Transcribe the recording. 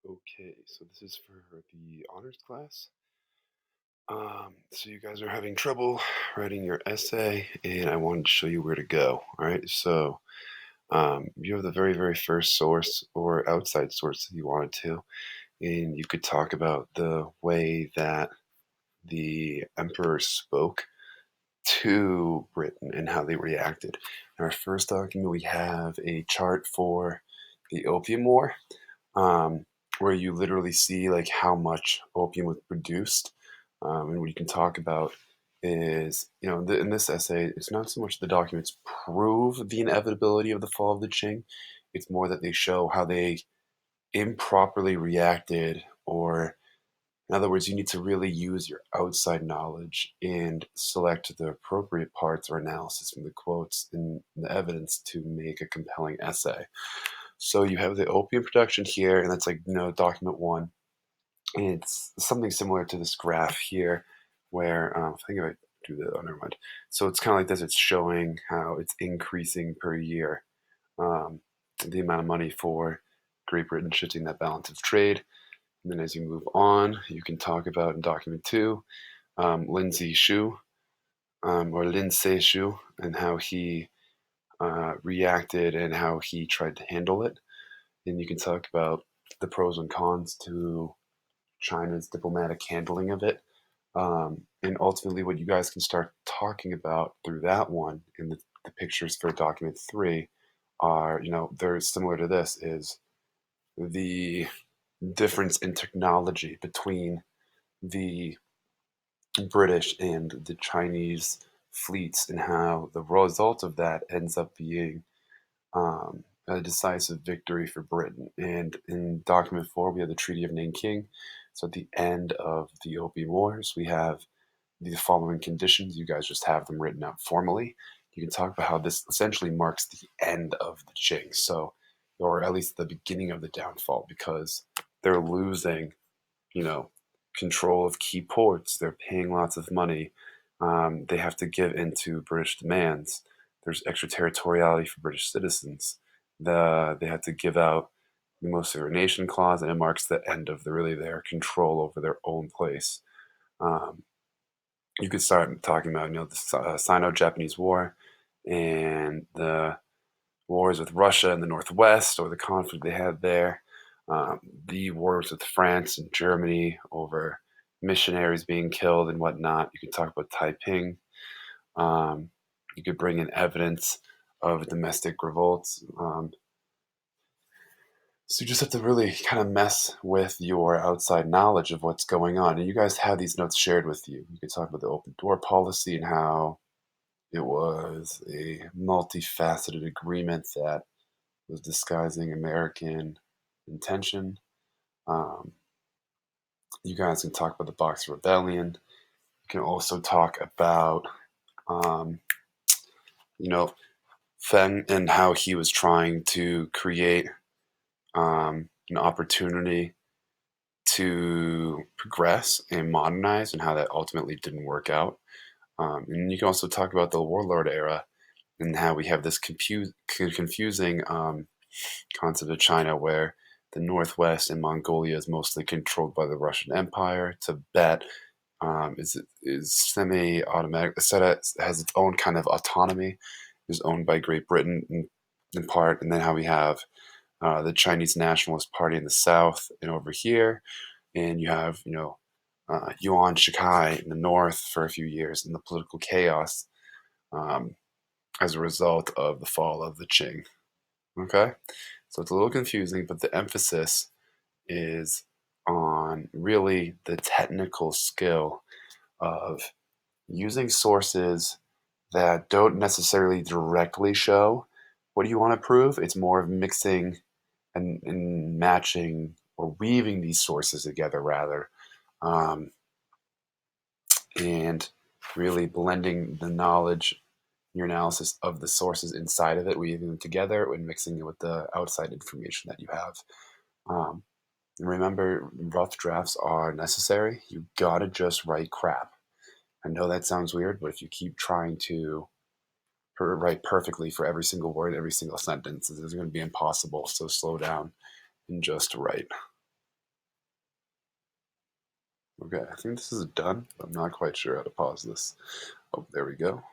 Okay, so this is for the honors class. So you guys are having trouble writing your essay, and I wanted to show you where to go. All right, so you have the very first source or outside source that you wanted to, and you could talk about the way that the emperor spoke to Britain and how they reacted. In our first document, we have a chart for the Opium War, um, where you literally see like how much opium was produced. And what you can talk about is, in this essay, it's not so much the documents prove the inevitability of the fall of the Qing, it's more that they show how they improperly reacted, or in other words, you need to really use your outside knowledge and select the appropriate parts or analysis from the quotes and the evidence to make a compelling essay. So you have the opium production here, and that's like, document one. And it's something similar to this graph here, where I think if I do the, oh, never mind. So it's kind of like this. It's showing how it's increasing per year, um, the amount of money for Great Britain shifting that balance of trade. And then as you move on, you can talk about in document two, Lindsay Shu, or Lin Se Shu, and how he reacted and how he tried to handle it. And you can talk about the pros and cons to China's diplomatic handling of it. And ultimately, what you guys can start talking about through that one in the pictures for document three are, very similar to this, is the difference in technology between the British and the Chinese fleets, and how the result of that ends up being a decisive victory for Britain. And in document four, we have the Treaty of Nanking. So at the end of the Opium Wars, we have the following conditions. You guys just have them written out formally. You can talk about how this essentially marks the end of the Qing, so, or at least the beginning of the downfall, because they're losing, you know, control of key ports. They're paying lots of money. They have to give in to British demands. There's extraterritoriality for British citizens. They have to give out the most favored nation clause, and it marks the end of their control over their own place. Um, you could start talking about, the Sino-Japanese War and the wars with Russia in the Northwest, or the conflict they had there. The wars with France and Germany over missionaries being killed and whatnot. You could talk about Taiping. Um, you could bring in evidence of domestic revolts. So you just have to really kind of mess with your outside knowledge of what's going on. And you guys have these notes shared with you. You could talk about the open door policy and how it was a multifaceted agreement that was disguising American intention. Um, you guys can talk about the Boxer Rebellion. You can also talk about, um, you know, Feng and how he was trying to create an opportunity to progress and modernize, and how that ultimately didn't work out. And you can also talk about the warlord era and how we have this confusing concept of China, where the Northwest and Mongolia is mostly controlled by the Russian Empire. Tibet is semi-automatic. Has its own kind of autonomy, is owned by Great Britain in part, and then how we have the Chinese Nationalist Party in the south and over here, and you have Yuan Shikai in the north for a few years in the political chaos um, as a result of the fall of the Qing. Okay, so it's a little confusing, but the emphasis is on really the technical skill of using sources that don't necessarily directly show what you want to prove. It's more of mixing and matching or weaving these sources together, rather, um, and really blending the knowledge, your analysis of the sources inside of it, weaving them together and mixing it with the outside information that you have. Um, and remember, rough drafts are necessary. You gotta just write crap. I know that sounds weird, but if you keep trying to write perfectly for every single word, every single sentence, it's going to be impossible. So slow down and just write. Okay, I think this is done. I'm not quite sure how to pause this. Oh, there we go.